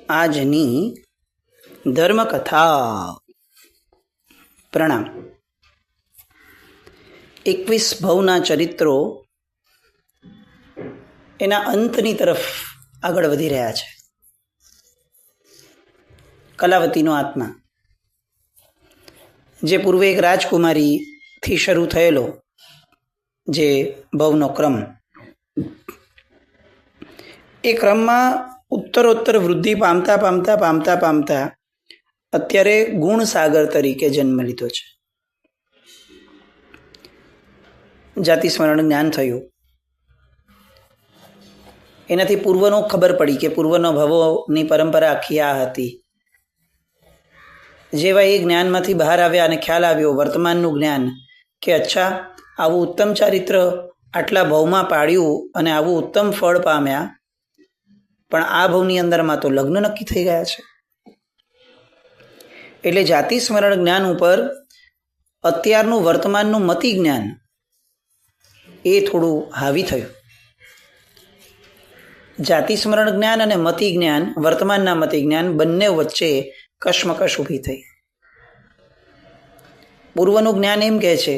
આજની ધર્મકથા. પ્રણામ. 21 ભવના ચરિત્રો એના અંતની તરફ આગળ વધી રહ્યા છે. કલાવતીનો આત્મા, જે પૂર્વે એક રાજકુમારીથી શરૂ થયેલો જે ભવનો ક્રમ, એ ક્રમમાં ઉત્તરોત્તર વૃદ્ધિ પામતા પામતા પામતા પામતા અત્યારે ગુણસાગર તરીકે જન્મ લીધો છે. જાતિ સ્મરણ જ્ઞાન થયું. એનાથી પૂર્વનો ખબર પડી કે પૂર્વનો ભવોની પરંપરા આખી આ હતી. જેવા એ જ્ઞાનમાંથી બહાર આવ્યા અને ખ્યાલ આવ્યો વર્તમાનનું જ્ઞાન કે અચ્છા, આવું ઉત્તમ ચારિત્ર આટલા ભવમાં પાડ્યું અને આવું ઉત્તમ ફળ પામ્યા, પણ આ ભવની અંદરમાં તો લગ્ન નક્કી થઈ ગયા છે. એટલે જાતિ સ્મરણ જ્ઞાન ઉપર અત્યારનું વર્તમાનનું મતિ જ્ઞાન એ થોડું હાવી થયું. જાતિ સ્મરણ જ્ઞાન અને મતિ જ્ઞાન, વર્તમાનના મતિ જ્ઞાન બંને વચ્ચે કશમકશ ઊભી થઈ. પૂર્વનું જ્ઞાન એમ કહે છે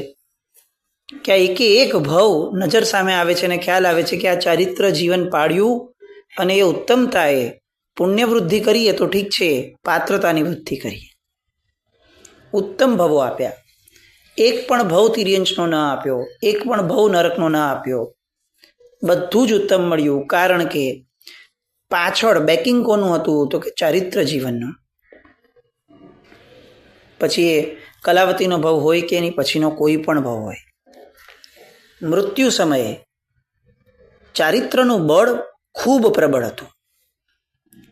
કે આ એકે એક ભવ નજર સામે આવે છે અને ખ્યાલ આવે છે કે આ ચારિત્ર જીવન પાડ્યું અને એ ઉત્તમતાએ પુણ્ય વૃદ્ધિ કરીએ તો ઠીક છે, પાત્રતાની વૃદ્ધિ કરીએ. ઉત્તમ ભવો આપ્યા, એક પણ ભવ તિર્યંશનો ન આપ્યો, એક પણ ભવ નરકનો ન આપ્યો, બધું જ ઉત્તમ મળ્યું. કારણ કે પાછળ બેકિંગ કોનું હતું? તો કે ચારિત્ર જીવનનું. પછી એ કલાવતીનો ભવ હોય કે એની પછીનો કોઈ પણ ભવ હોય, મૃત્યુ સમયે ચારિત્રનું બળ ખૂબ પ્રબળ હતું.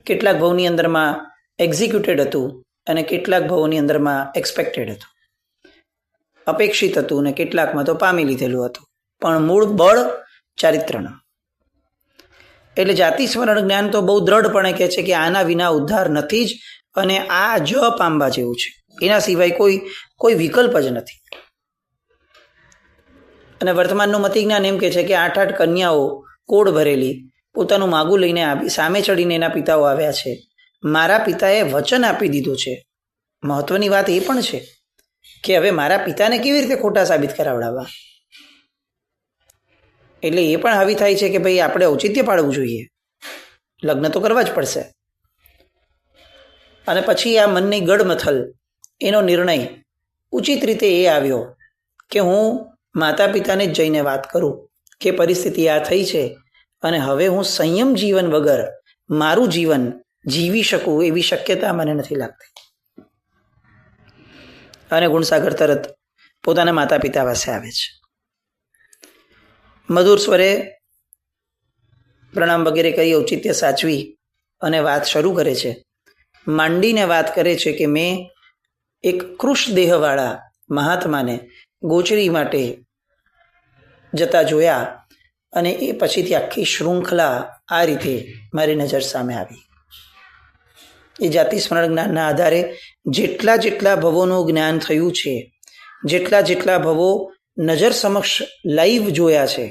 કેટલાક ભવની અંદરમાં એક્ઝિક્યુટેડ હતું અને કેટલાક ભવોની અંદરમાં એક્સપેક્ટેડ હતું, અપેક્ષિત હતું, અને કેટલાકમાં તો પામી લીધેલું હતું, પણ મૂળ બળ ચારિત્રનું. એટલે જાતિ સ્મરણ જ્ઞાન તો બહુ દ્રઢપણે કહે છે કે આના વિના ઉદ્ધાર નથી જ, અને આ જ પામવા જેવું છે, એના સિવાય કોઈ વિકલ્પ જ નથી. અને વર્તમાનનું મતિ જ્ઞાન એમ કહે છે કે 8 કન્યાઓ કોડ ભરેલી પોતાનું માગું લઈને આવી, સામે ચડીને એના પિતાઓ આવ્યા છે. મારા પિતાએ વચન આપી દીધું છે. મહત્વની વાત એ પણ છે કે હવે મારા પિતાને કેવી રીતે ખોટા સાબિત કરાવડાવવા. એટલે એ પણ હાવી થાય છે કે ભાઈ આપણે ઔચિત્ય પાડવું જોઈએ, લગ્ન તો કરવા જ પડશે. અને પછી આ મનની ગડમથલ, એનો નિર્ણય ઉચિત રીતે એ આવ્યો કે હું માતા પિતાને જ જઈને વાત કરું કે પરિસ્થિતિ આ થઈ છે અને હવે હું સંયમ જીવન વગર મારું જીવન જીવી શકું એવી શક્યતા મને નથી લાગતી. અને ગુણસાગર તરત પોતાના માતા પિતા પાસે આવે છે. મધુર સ્વરે પ્રણામ વગેરે કરી ઔચિત્ય સાચવી અને વાત શરૂ કરે છે. માંડીને વાત કરે છે કે મેં એક કૃશ દેહવાળા મહાત્માને ગોચરી માટે જતા જોયા અને એ પછીથી આખી શૃંખલા આ રીતે મારી નજર સામે આવી. એ જાતિ સ્મરણ જ્ઞાનના આધારે જેટલા જેટલા ભવોનું જ્ઞાન થયું છે, જેટલા જેટલા ભવો નજર સમક્ષ લાઈવ જોયા છે,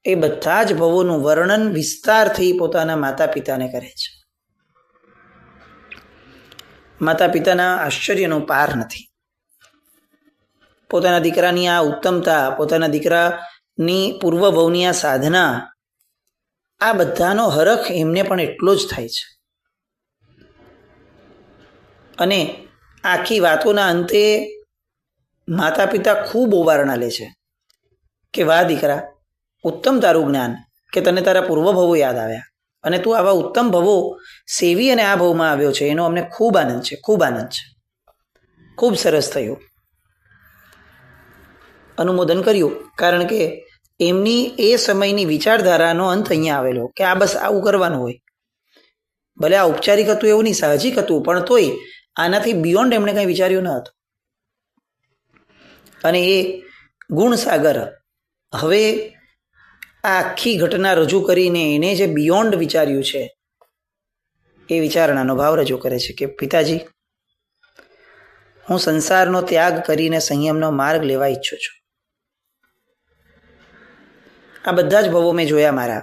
એ બધા જ ભવોનું વર્ણન વિસ્તારથી પોતાના માતા પિતાને કરે છે. માતા પિતાના આશ્ચર્યનો પાર નથી. પોતાના દીકરાની આ ઉત્તમતા, પોતાના દીકરાની પૂર્વ ભવની આ સાધના, આ બધાનો હરખ એમને પણ એટલો જ થાય છે. અને આખી વાતોના અંતે માતા પિતા ખૂબ ઓવારણા લે છે કે વાહ દીકરા, ઉત્તમ તારું જ્ઞાન કે તને તારા પૂર્વ ભવો યાદ આવ્યા અને તું આવા ઉત્તમ ભવો સેવી અને આ ભવમાં આવ્યો છે, એનો અમને ખૂબ આનંદ છે, ખૂબ આનંદ છે, ખૂબ સરસ થયું. અનુમોદન કર્યું. કારણ કે એમની એ સમયની વિચારધારાનો અંત અહીંયા આવેલો કે આ બસ આવું કરવાનું હોય. ભલે આ ઔપચારિક હતું એવું નહીં, સાહજિક હતું, પણ તોય આનાથી બિયોન્ડ એમણે કંઈ વિચાર્યું ન હતું. અને એ ગુણસાગર હવે આ આખી ઘટના રજૂ કરીને એને જે બિયોન્ડ વિચાર્યું છે એ વિચારણાનો ભાવ રજૂ કરે છે કે પિતાજી, હું સંસારનો ત્યાગ કરીને સંયમનો માર્ગ લેવા ઈચ્છું છું. આ બધા જ ભવો મેં જોયા મારા,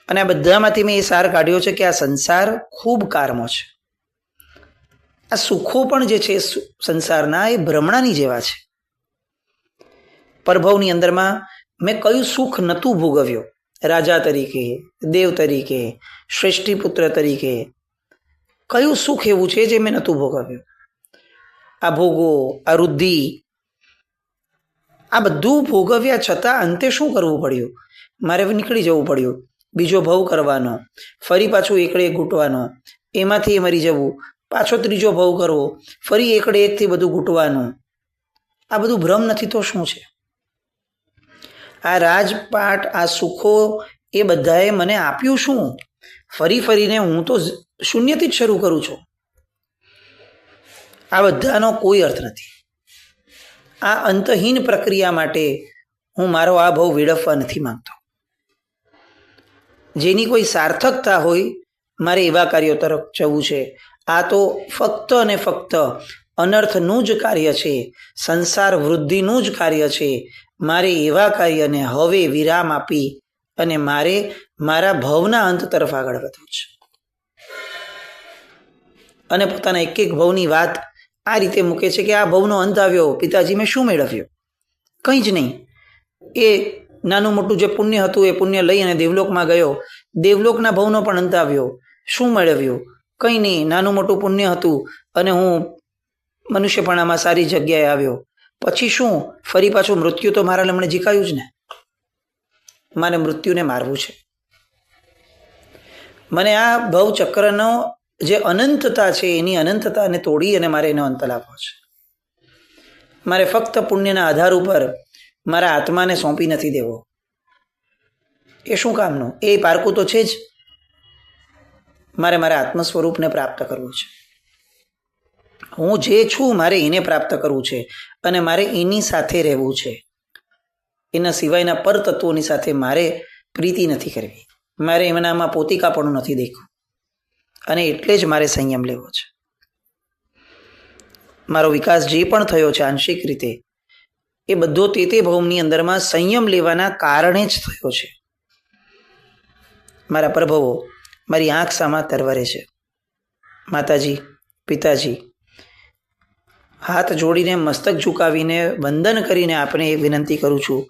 અને આ બધામાંથી મેં એ સાર કાઢ્યો છે કે આ સંસાર ખૂબ કારમો છે. આ સુખો પણ જે છે સંસારના એ ભ્રમણાની જેવા છે. પરભવની અંદરમાં મેં કયું સુખ નહોતું ભોગવ્યો, રાજા તરીકે, દેવ તરીકે, શ્રેષ્ઠીપુત્ર તરીકે, કયું સુખ એવું છે જે મેં નહોતું ભોગવ્યું? આ ભોગો, આ વૃદ્ધિ, આ બધું ભોગવ્યા છતાં અંતે શું કરવું પડ્યું? મારે નીકળી જવું પડ્યું, બીજો ભવ કરવાનો, ફરી પાછું એકડે એક ઘૂંટવાનો, એમાંથી મરી જવું, પાછો ત્રીજો ભવ કરવો, ફરી એકડે એકથી બધું ઘૂંટવાનું. આ બધું ભ્રમ નથી તો શું છે? આ રાજપાટ, આ સુખો એ બધાએ મને આપ્યું શું? ફરી ફરીને હું તો શૂન્યથી જ શરૂ કરું છું. આ બધાનો કોઈ અર્થ નથી. આ અંતહીન પ્રક્રિયા માટે હું મારો આ ભાવ વેડફવા નથી માંગતો. જેની કોઈ સાર્થકતા હોય મારે એવા કાર્યો તરફ જવું છે. આ તો ફક્ત અને ફક્ત અનર્થનું જ કાર્ય છે, સંસાર વૃદ્ધિનું જ કાર્ય છે. મારે એવા કાર્યને હવે વિરામ આપી અને મારે મારા ભવના અંત તરફ આગળ વધવું છે. અને પોતાના એક એક ભવની વાત આ રીતે મૂકે છે કે આ ભવનો અંત આવ્યો, પિતાજી મેં શું મેળવ્યો? કંઈ જ નહીં. એ નાનું મોટું જે પુણ્ય હતું એ પુણ્ય લઈ અને દેવલોકમાં ગયો, દેવલોકના ભવનો પણ અંત આવ્યો. શું મેળવ્યું? કંઈ નહીં. નાનું મોટું પુણ્ય હતું અને હું મનુષ્યપણામાં સારી જગ્યાએ આવ્યો. પછી શું? ફરી પાછું મૃત્યુ તો મારા લમણે જીકાયું જ ને. મારે મૃત્યુને મારવું છે. મને આ ભવચક્રનો જે અનંતતા છે એની અનંતતાને તોડી અને મારે એનો અંત લાવવો છે. મારે ફક્ત પુણ્યના આધાર ઉપર મારા આત્માને સોંપી નથી દેવો. એ શું કામનું? એ પારકું તો છે જ. મારે મારા આત્મ સ્વરૂપને પ્રાપ્ત કરવું છે. હું જે છું મારે એને પ્રાપ્ત કરવું છે અને મારે એની સાથે રહેવું છે. એના સિવાયના પરતત્વોની સાથે મારે પ્રીતિ નથી કરવી. મારે એમનામાં પોતિકાપણું નથી દેખવું. અને એટલે જ મારે સંયમ લેવો છે. મારો વિકાસ જે પણ થયો છે આંશિક રીતે એ બધો તે ભવની અંદરમાં સંયમ લેવાના કારણે જ થયો છે. મારા પ્રભવો મારી આંખ સામા તરવરે છે. માતાજી, પિતાજી, હાથ જોડીને મસ્તક ઝુકાવીને વંદન કરીને આપણે વિનંતી કરું છું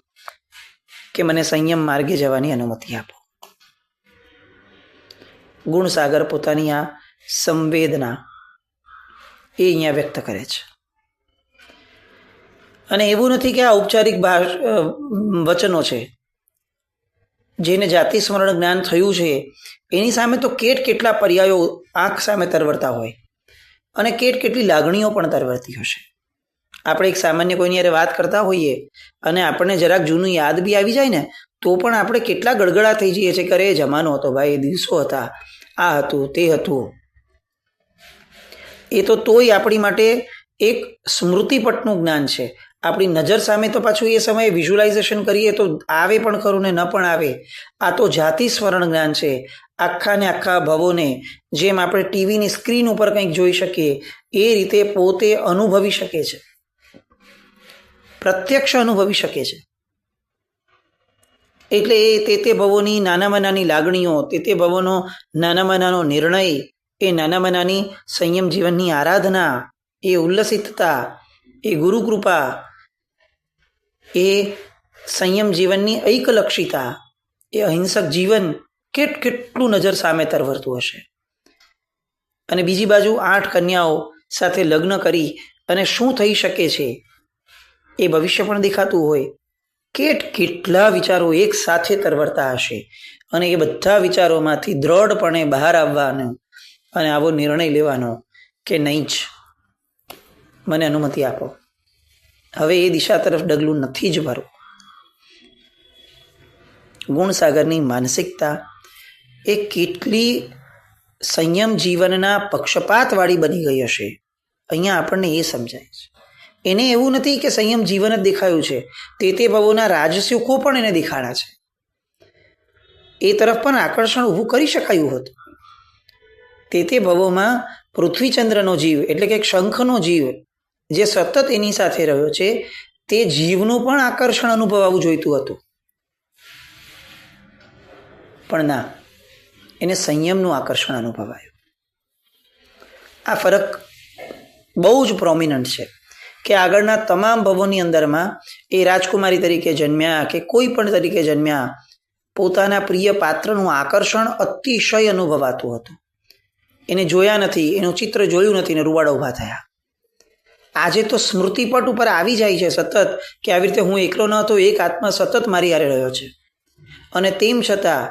કે મને સંયમ માર્ગે જવાની અનુમતિ આપો. ગુણસાગર પોતાની આ સંવેદના એ અહીંયા વ્યક્ત કરે છે. અને એવું નથી કે આ ઔપચારિક વચનો છે. જેને જાતિ સ્મરણ જ્ઞાન થયું છે એની સામે તો કેટલા પર્યાયો આંખ સામે તરવરતા હોય અને કેટલી લાગણીઓ પણ તરવરતી હશે. આપણે એક સામાન્ય કોઈની યારે વાત કરતા હોઈએ અને આપણને જરાક જૂનું યાદ બી આવી જાય ને તો પણ આપણે કેટલા ગડગડા થઈ જઈએ છીએ કે અરે જમાનો હતો ભાઈ, દિવસો હતા, આ હતું, તે હતું. એ તો તોય આપણી માટે એક સ્મૃતિપટનું જ્ઞાન છે. આપણી નજર સામે તો પાછું એ સમયે વિઝ્યુલાઇઝેશન કરીએ તો આવે પણ ખરું ને ન પણ આવે. આ તો જાતિ સ્મરણ જ્ઞાન છે. આખા ને આખા ભવોને જેમ આપણે ટીવીની સ્ક્રીન ઉપર કંઈક જોઈ શકીએ એ રીતે પોતે અનુભવી શકે છે, પ્રત્યક્ષ અનુભવી શકે છે. એટલે એ તે ભવોની નાનામાં નાની લાગણીઓ, તે ભવોનો નાનામાં નાનો નિર્ણય, એ નાનામાં નાની સંયમ જીવનની આરાધના, એ ઉલ્લસિતતા, એ ગુરુકૃપા, એ સંયમ જીવનની ઐકલક્ષિતા, એ અહિંસક જીવન કેટલું નજર સામે તરવરતું હશે. અને બીજી બાજુ 8 કન્યાઓ સાથે લગ્ન કરી અને શું થઈ શકે છે એ ભવિષ્ય પણ દેખાતું હોય. કેટલા વિચારો એક સાથે તરવરતા હશે અને એ બધા વિચારોમાંથી દ્રઢપણે બહાર આવવાનો અને આવો નિર્ણય લેવાનો કે નહીં જ, મને અનુમતિ આપો, હવે એ દિશા તરફ ડગલું નથી જ ભરવું. ગુણસાગરની માનસિકતા એ કેટલી સંયમ જીવનના પક્ષપાતવાળી બની ગઈ હશે અહીંયા આપણને એ સમજાય છે. એને એવું નથી કે સંયમ જીવન જ દેખાયું છે, તે ભવોના રાજસુખો પણ એને દેખાડા છે. એ તરફ પણ આકર્ષણ ઊભું કરી શકાયું હતું. તે ભવોમાં પૃથ્વીચંદ્રનો જીવ એટલે કે શંખનો જીવ જે સતત એની સાથે રહ્યો છે તે જીવનું પણ આકર્ષણ અનુભવાવું જોઈતું હતું. પણ ના, એને સંયમનું આકર્ષણ અનુભવાયું. આ ફરક બહુ જ પ્રોમિનન્ટ છે કે આગળના તમામ ભવોની અંદરમાં એ રાજકુમારી તરીકે જન્મ્યા કે કોઈ પણ તરીકે જન્મ્યા, પોતાના પ્રિય પાત્રનું આકર્ષણ અતિશય અનુભવાતું હતું. એને જોયા નથી, એનું ચિત્ર જોયું નથી ને રૂવાડા ઊભા થયા. આજે તો સ્મૃતિપટ ઉપર આવી જાય છે સતત કે આવી રીતે હું એકલો ન હતો, એક આત્મા સતત મારી હારે રહ્યો છે. અને તેમ છતાં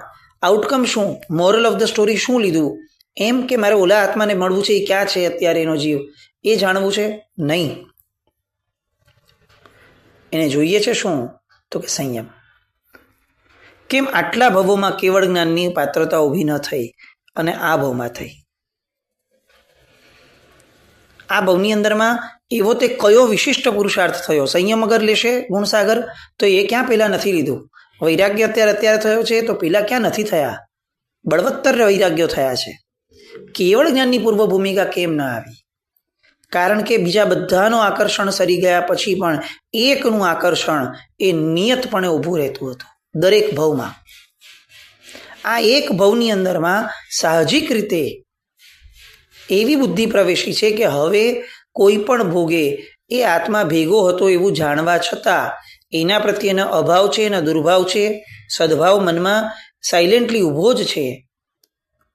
આઉટકમ શું, મોરલ ઓફ ધ સ્ટોરી શું લીધું? એમ કે મારે ઓલા આત્માને મળવું છે, એ ક્યાં છે અત્યારે એનો જીવ, એ જાણવું છે? નહીં. એને જોઈએ છે શું? તો કે સંયમ. કેમ આટલા ભવોમાં કેવળ જ્ઞાનની પાત્રતા ઊભી ન થઈ અને આ ભવમાં થઈ? આ ભવની અંદરમાં એવો તે કયો વિશિષ્ટ પુરુષાર્થ થયો? સંયમ અગર લેશે ગુણસાગર તો એ ક્યાં પહેલાં નથી લીધું? વૈરાગ્ય અત્યારે થયો છે તો પેલા ક્યાં નથી થયા? બળવત્તર વૈરાગ્યો થયા છે. કેવળ જ્ઞાનની પૂર્વ ભૂમિકા કેમ ન આવી? કારણ કે બીજા બધાનું આકર્ષણ સરી ગયા પછી પણ એકનું આકર્ષણ એ નિયતપણે ઊભું રહેતું હતું દરેક ભવમાં. આ એક ભવની અંદરમાં સાહજિક રીતે એવી બુદ્ધિ પ્રવેશી છે કે હવે કોઈ પણ ભોગે એ આત્મા ભેગો હતો એવું જાણવા છતાં એના પ્રત્યેનો અભાવ છે, એના દુર્ભાવ છે, સદભાવ મનમાં સાયલેન્ટલી ઊભો જ છે.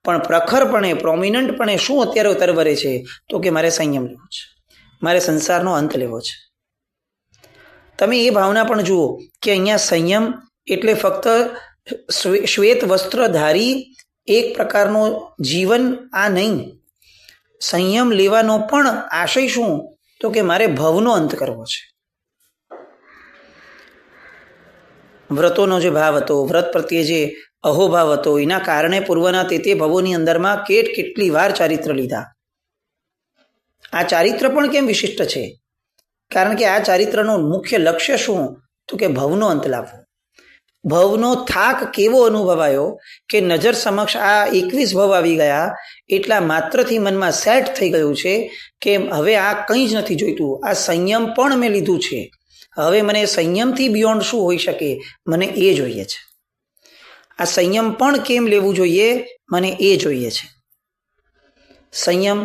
પણ પ્રખરપણે પ્રોમિનન્ટપણે શું અત્યારે તરવરે છે? તો કે મારે સંયમ લેવો છે, મારે સંસારનો અંત લેવો છે. તમે એ ભાવના પણ જુઓ કે અહીંયા સંયમ એટલે ફક્ત શ્વેત વસ્ત્રધારી એક પ્રકારનું જીવન આ નહીં. સંયમ લેવાનો પણ આશય શું? તો કે મારે ભવનો અંત કરવો છે. વ્રતોનો જે ભાવ હતો, વ્રત પ્રત્યે જે અહોભાવ હતો, એના કારણે પૂર્વના તે ભવોની અંદરમાં કેટલી વાર ચારિત્ર લીધા. આ ચારિત્ર પણ કેમ વિશિષ્ટ છે? કારણ કે આ ચારિત્રનું મુખ્ય લક્ષ્ય શું? તો કે ભવનો અંત લાવવો. ભવનો થાક કેવો અનુભવાયો કે નજર સમક્ષ આ 21 ભવ આવી ગયા એટલા માત્રથી મનમાં સેટ થઈ ગયું છે કે હવે આ કંઈ જ નથી જોઈતું, આ સંયમ પણ મેં લીધું છે, હવે મને સંયમથી બિયોન્ડ શું હોઈ શકે, મને એ જોઈએ છે. આ સંયમ પણ કેમ લેવું જોઈએ, મને એ જોઈએ છે. સંયમ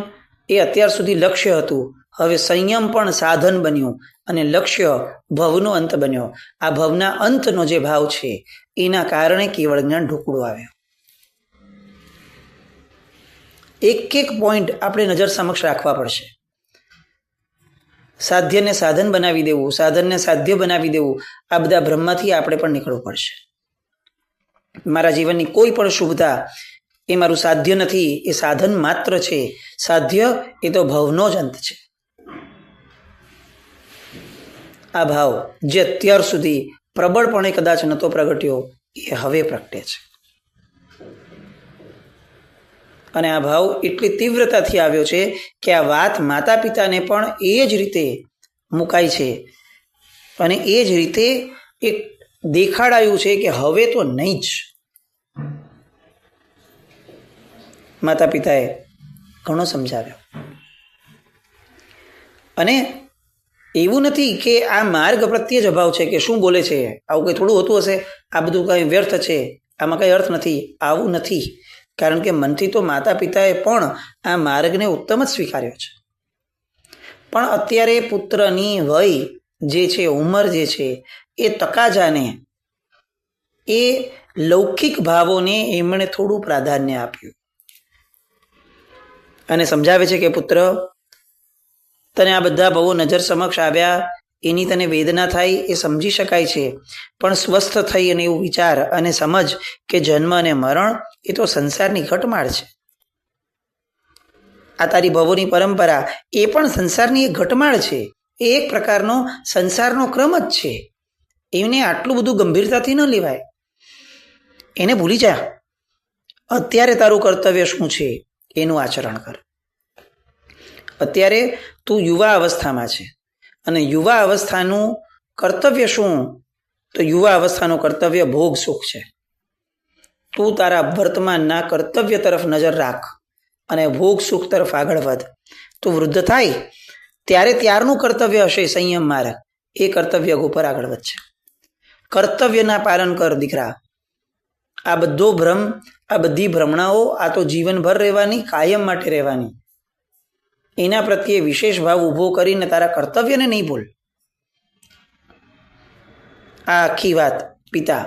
એ અત્યાર સુધી લક્ષ્ય હતું, હવે સંયમ પણ સાધન બન્યું અને લક્ષ્ય ભવનો અંત બન્યો. આ ભવના અંતનો જે ભાવ છે એના કારણે કેવળ જ્ઞાન ઢોકળું આવ્યો. એક પોઈન્ટ આપણે નજર સમક્ષ રાખવા પડશે. સાધ્યને સાધન બનાવી દેવું, સાધનને સાધ્ય બનાવી દેવું, આ બધા બ્રહ્મથી આપણે પણ નીકળવું પડશે. મારા જીવનની કોઈ પણ શુભતા એ મારું સાધ્ય નથી, એ સાધન માત્ર છે. સાધ્ય એ તો ભવનો જ અંત છે. આ ભાવ જે અત્યાર સુધી પ્રબળપણે કદાચ નહોતો પ્રગટ્યો એ હવે પ્રગટે છે. અને આ ભાવ એટલી તીવ્રતાથી આવ્યો છે કે આ વાત માતા પિતાને પણ એ જ રીતે મુકાય છે અને એ જ રીતે એક દેખાડાયું છે કે હવે તો નહીં જ. માતા પિતાએ ઘણો સમજાવ્યો. અને એવું નથી કે આ માર્ગ પ્રત્યે જ અભાવ છે કે શું બોલે છે, આવું કંઈ થોડું હોતું હશે, આ બધું કંઈ વ્યર્થ છે, આમાં કંઈ અર્થ નથી. આવું નથી. કારણ કે મનથી તો માતા પિતાએ પણ આ માર્ગને ઉત્તમ જ સ્વીકાર્યો છે. પણ અત્યારે પુત્રની વય જે છે, ઉંમર જે છે, એ તકાજાને, એ લૌકિક ભાવોને એમણે થોડું પ્રાધાન્ય આપ્યું અને સમજાવે છે કે પુત્ર, તને આ બધા ભાવો નજર સમક્ષ આવ્યા, એની તને વેદના થાય એ સમજી શકાય છે, પણ સ્વસ્થ થઈ અને એવું વિચાર અને સમજ કે જન્મ અને મરણ એ તો સંસારની ઘટમાળ છે. આ તારી ભવોની પરંપરા એ પણ સંસારની એક ઘટમાળ છે, એ એક પ્રકારનો સંસારનો ક્રમ જ છે. એને આટલું બધું ગંભીરતાથી ન લેવાય, એને ભૂલી જા. અત્યારે તારું કર્તવ્ય શું છે એનું આચરણ કર. અત્યારે તું યુવા અવસ્થામાં છે અને યુવા અવસ્થાનું કર્તવ્ય શું? તો યુવા અવસ્થાનું કર્તવ્ય ભોગ સુખ છે. તું તારા વર્તમાનના કર્તવ્ય તરફ નજર રાખ અને ભોગ સુખ તરફ આગળ વધ. તું વૃદ્ધ થાય ત્યારે ત્યારનું કર્તવ્ય હશે સંયમ માર્ગ, એ કર્તવ્ય ઉપર આગળ વધશે. કર્તવ્યના પાલન કર દીકરા. આ બધો ભ્રમ, આ બધી ભ્રમણાઓ આ તો જીવનભર રહેવાની, કાયમ માટે રહેવાની. એના પ્રત્યે વિશેષ ભાવ ઊભો કરીને તારા કર્તવ્યને નહીં ભૂલ. આ આખી વાત પિતા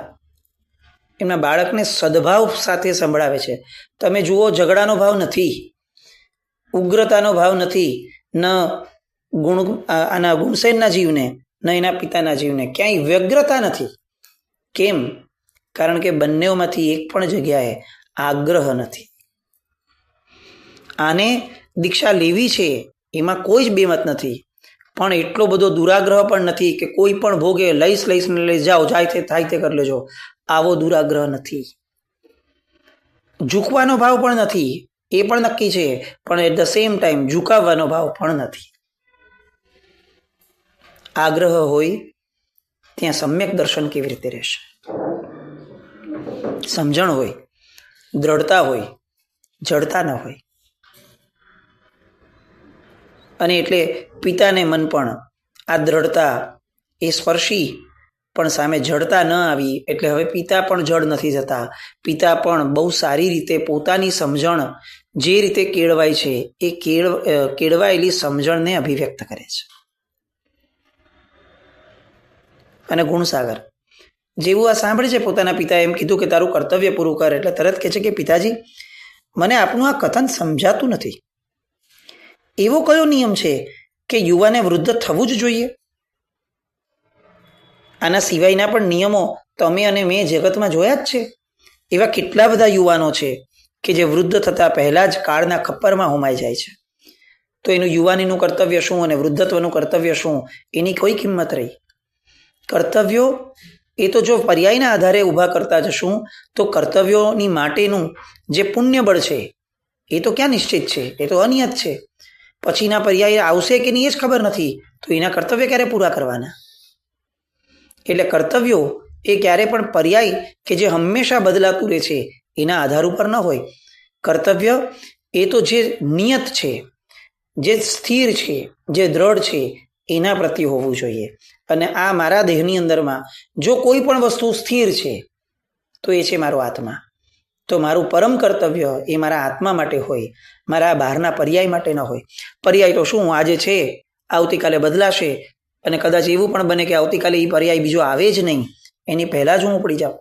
એમના બાળકને સદભાવ સાથે સંભળાવે છે. તમે જુઓ, ઝઘડાનો ભાવ નથી, ઉગ્રતાનો ભાવ નથી, ન આના ગુણસેનના જીવને ન એના પિતાના જીવને ક્યાંય વ્યગ્રતા નથી. કેમ? કારણ કે બંનેઓમાંથી એક પણ જગ્યાએ આગ્રહ નથી. આને દીક્ષા લેવી છે એમાં કોઈ જ બેમત નથી, પણ એટલો બધો દુરાગ્રહ પણ નથી કે કોઈ પણ ભોગે લઈશ ને લઈ જાઓ, જાય તે થાય તે કરી લેજો. આવો દુરાગ્રહ નથી. ઝૂકવાનો ભાવ પણ નથી, એ પણ નક્કી છે, પણ એટ ધ સેમ ટાઈમ ઝુકાવવાનો ભાવ પણ નથી. આગ્રહ હોય ત્યાં સમ્યક દર્શન કેવી રીતે રહેશે? સમજણ હોય, દ્રઢતા હોય, જડતા ન હોય. અને એટલે પિતાને મન પણ આ દ્રઢતા એ સ્પર્શી પણ સામે જડતા ન આવી, એટલે હવે પિતા પણ જડ નથી થતા. પિતા પણ બહુ સારી રીતે પોતાની સમજણ જે રીતે કેળવાય છે એ કેળવાયેલી સમજણને અભિવ્યક્ત કરે છે. અને ગુણસાગર જેવું આ સાંભળે છે, પોતાના પિતાએ એમ કીધું કે તારું કર્તવ્ય પૂરું કર, એટલે તરત કહે છે કે પિતાજી, મને આપનું આ કથન સમજાતું નથી. એવો કયો નિયમ છે કે યુવાને વૃદ્ધ થવું જ જોઈએ? આના સિવાયના પણ નિયમો તમે અને મેં જગતમાં જોયા જ છે. એવા કેટલા બધા યુવાનો છે કે જે વૃદ્ધ થતા પહેલા જ કાળના ખપ્પરમાં હોમાઈ જાય છે. તો એનું યુવાનીનું કર્તવ્ય શું અને વૃદ્ધત્વનું કર્તવ્ય શું, એની કોઈ કિંમત રહી? કર્તવ્યો એ તો જો પર્યાયના આધારે ઊભા કરતા જશું તો કર્તવ્યોની માટેનું જે પુણ્યબળ છે એ તો ક્યાં નિશ્ચિત છે? એ તો અનિયત છે. પછીના પર્યાય આવશે કે નહીં એ જ ખબર નથી, તો એના કર્તવ્ય ક્યારે પૂરા કરવાના? એટલે કર્તવ્યો એ ક્યારે પણ પર્યાય કે જે હંમેશા બદલાતું રહે છે એના આધાર ઉપર ન હોય. કર્તવ્ય એ તો જે નિયત છે, જે સ્થિર છે, જે દ્રઢ છે, એના પ્રત્યે હોવું જોઈએ. અને આ મારા દેહની અંદરમાં જો કોઈ પણ વસ્તુ સ્થિર છે તો એ છે મારો આત્મા. તો મારું પરમ કર્તવ્ય એ મારા આત્મા માટે હોય, મારા બહારના પર્યાય માટે ન હોય. પર્યાય તો શું, આજે છે આવતીકાલે બદલાશે, અને કદાચ એવું પણ બને કે આવતીકાલે એ પર્યાય બીજો આવે જ નહીં, એની પહેલાં જ હું ઉપડી જાઉં.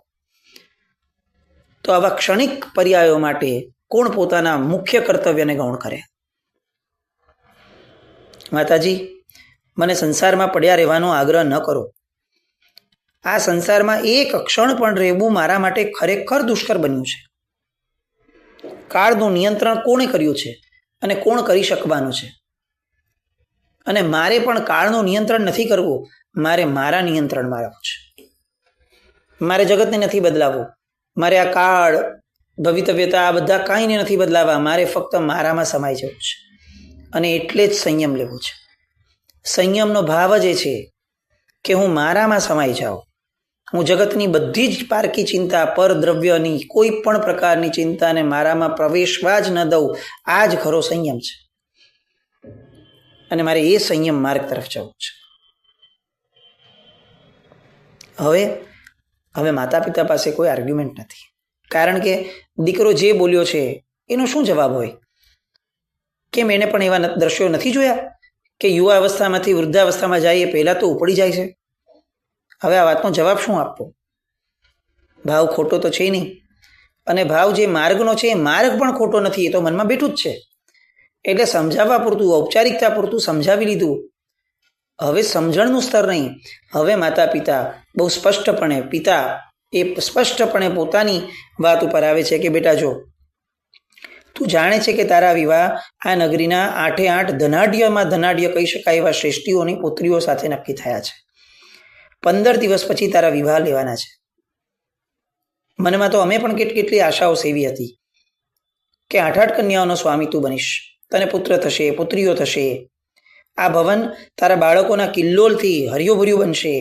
તો આવા ક્ષણિક પર્યાયો માટે કોણ પોતાના મુખ્ય કર્તવ્યને ગૌણ કરે? માતાજી, મને સંસારમાં પડ્યા રહેવાનો આગ્રહ ન કરો. આ સંસારમાં એક ક્ષણ પણ રહેવું મારા માટે ખરેખર દુષ્કર બન્યું છે. કાળનું નિયંત્રણ કોણે કર્યું છે અને કોણ કરી શકવાનું છે? અને મારે પણ કાળનું નિયંત્રણ નથી કરવું, મારે મારા નિયંત્રણમાં રહેવું છે. મારે જગતને નથી બદલાવવું, મારે આ કાળ ભવિતવ્યતા આ બધા કાંઈને નથી બદલાવવા, મારે ફક્ત મારામાં સમાઈ જવું છે. અને એટલે જ સંયમ લેવો છે. સંયમનો ભાવ જ એ છે કે હું મારામાં સમાઈ જાઉં. હું જગતની બધી જ પારકી ચિંતા, પર દ્રવ્યની કોઈ પણ પ્રકારની ચિંતાને મારામાં પ્રવેશવા જ ન દઉં. આ જ ખરો સંયમ છે. અને મારે એ સંયમ માર્ગ તરફ જવું છે. હવે માતા પિતા પાસે કોઈ આર્ગ્યુમેન્ટ નથી, કારણ કે દીકરો જે બોલ્યો છે એનો શું જવાબ હોય? કેમ એને પણ એવા દ્રશ્યો નથી જોયા કે યુવા અવસ્થામાંથી વૃદ્ધાવસ્થામાં જાય એ પહેલાં તો ઉપડી જાય છે? હવે આ વાતનો જવાબ શું આપવો? ભાવ ખોટો તો છે નહીં, અને ભાવ જે માર્ગનો છે એ માર્ગ પણ ખોટો નથી, એ તો મનમાં બેઠું જ છે. એટલે સમજાવવા પૂરતું, ઔપચારિકતા પૂરતું સમજાવી લીધું. હવે સમજણનું સ્તર નહીં. હવે માતા પિતા બહુ સ્પષ્ટપણે, પિતા એ સ્પષ્ટપણે પોતાની વાત ઉપર આવે છે કે બેટા જો, તું જાણે છે કે તારા વિવાહ આ નગરીના 8 ધનાઢ્યમાં ધનાઢ્ય કહી શકાય એવા શ્રેષ્ઠીઓની પુત્રીઓ સાથે નક્કી થયા છે. 15 દિવસ પછી તારા વિવાહ લેવાના છે. મનમાં તો અમે પણ કેટલી આશાઓ સેવી હતી કે 8 કન્યાઓનો સ્વામી તું બનીશ, તને પુત્ર થશે, પુત્રીઓ થશે, આ ભવન તારા બાળકોના કિલ્લોલથી હર્યોભર્યું બનશે.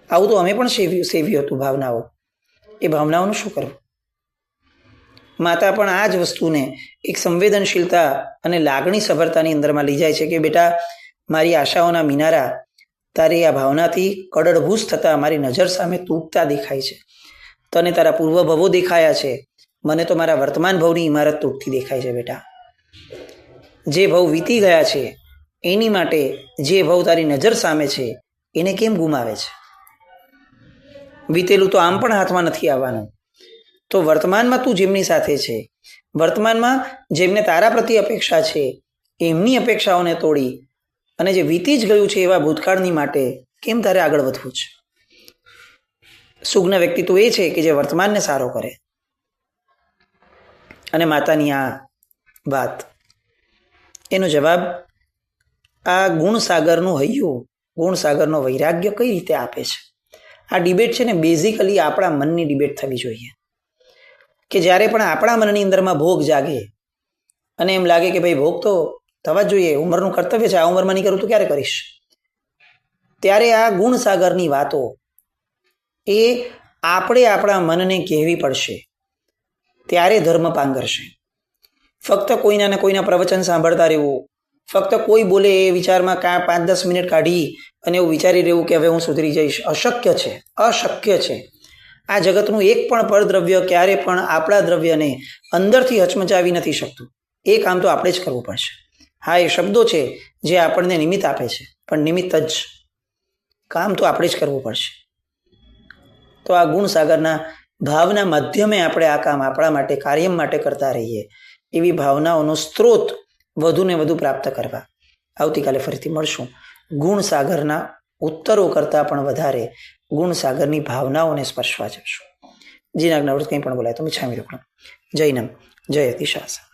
આવું તો અમે પણ સેવ્યું હતું ભાવનાઓ. એ ભાવનાઓનું શું કરવું? માતા પણ આ જ વસ્તુને એક સંવેદનશીલતા અને લાગણી સભરતાની અંદરમાં લઈ જાય છે કે બેટા, મારી આશાઓના મિનારા તારી આ ભાવનાથી કડડભૂસ થતા મારી નજર સામે તૂટતા દેખાય છે. તને તારા પૂર્વ ભવો દેખાયા છે, મને તો મારા વર્તમાન ભવની ઇમારત તૂટતી દેખાય છે. બેટા, જે ભવ વીતી ગયા છે એની માટે જે ભવ તારી નજર સામે છે એને કેમ ગુમાવે છે? વીતેલું તો આમ પણ હાથમાં નથી આવવાનું. તો વર્તમાનમાં તું જેમની સાથે છે, વર્તમાનમાં જેમને તારા પ્રત્યે અપેક્ષા છે, એમની અપેક્ષાઓને તોડી અને જે વીતી જ ગયું છે એવા ભૂતકાળની માટે કેમ તારે આગળ વધવું છે? સુજ્ઞ વ્યક્તિ તો એ છે કે જે વર્તમાનને સારો કરે. અને માતાની આ વાત, એનો જવાબ આ ગુણસાગરનું હૈયું, ગુણસાગરનો વૈરાગ્ય કઈ રીતે આપે છે. આ ડિબેટ છે ને બેઝિકલી આપણા મનની ડિબેટ થવી જોઈએ. કે જ્યારે પણ આપણા મનની અંદરમાં ભોગ જાગે અને એમ લાગે કે ભાઈ ભોગ તો થવા જ જોઈએ, ઉંમરનું કર્તવ્ય છે, આ ઉંમરમાં નહીં કરું તો ક્યારે કરીશ, ત્યારે આ ગુણસાગરની વાતો એ આપણે આપણા મનને કહેવી પડશે. ત્યારે ધર્મ પાંગરશે. ફક્ત કોઈના ને કોઈના પ્રવચન સાંભળતા રહેવું, ફક્ત કોઈ બોલે એ વિચારમાં 5-10 મિનિટ કાઢી અને એવું વિચારી રહેવું કે હવે હું સુધરી જઈશ, અશક્ય છે, અશક્ય છે. આ જગતનું એક પણ પરદ્રવ્ય ક્યારે પણ આપણા દ્રવ્યને અંદરથી હચમચાવી નથી શકતું. એ કામ તો આપણે જ કરવું પડશે. હા, એ શબ્દો છે જે આપણને નિમિત્ત આપે છે, પણ નિમિત્ત જ, કામ તો આપણે જ કરવું પડશે. તો આ ગુણસાગરના ભાવના માધ્યમે આપણે આ કામ આપણા માટે, કાર્યમ માટે કરતા રહીએ. એવી ભાવનાઓનો સ્ત્રોત વધુ ને વધુ પ્રાપ્ત કરવા. આવતીકાલે ફરીથી મળશું. ગુણસાગરના ઉત્તરો કરતાં પણ વધારે ગુણસાગરની ભાવનાઓને સ્પર્શવા જશું. જીનાજ્ઞા કંઈ પણ બોલાય તો મિચ્છામિ દુક્કડમ. જય નમ, જય અતિશાસન.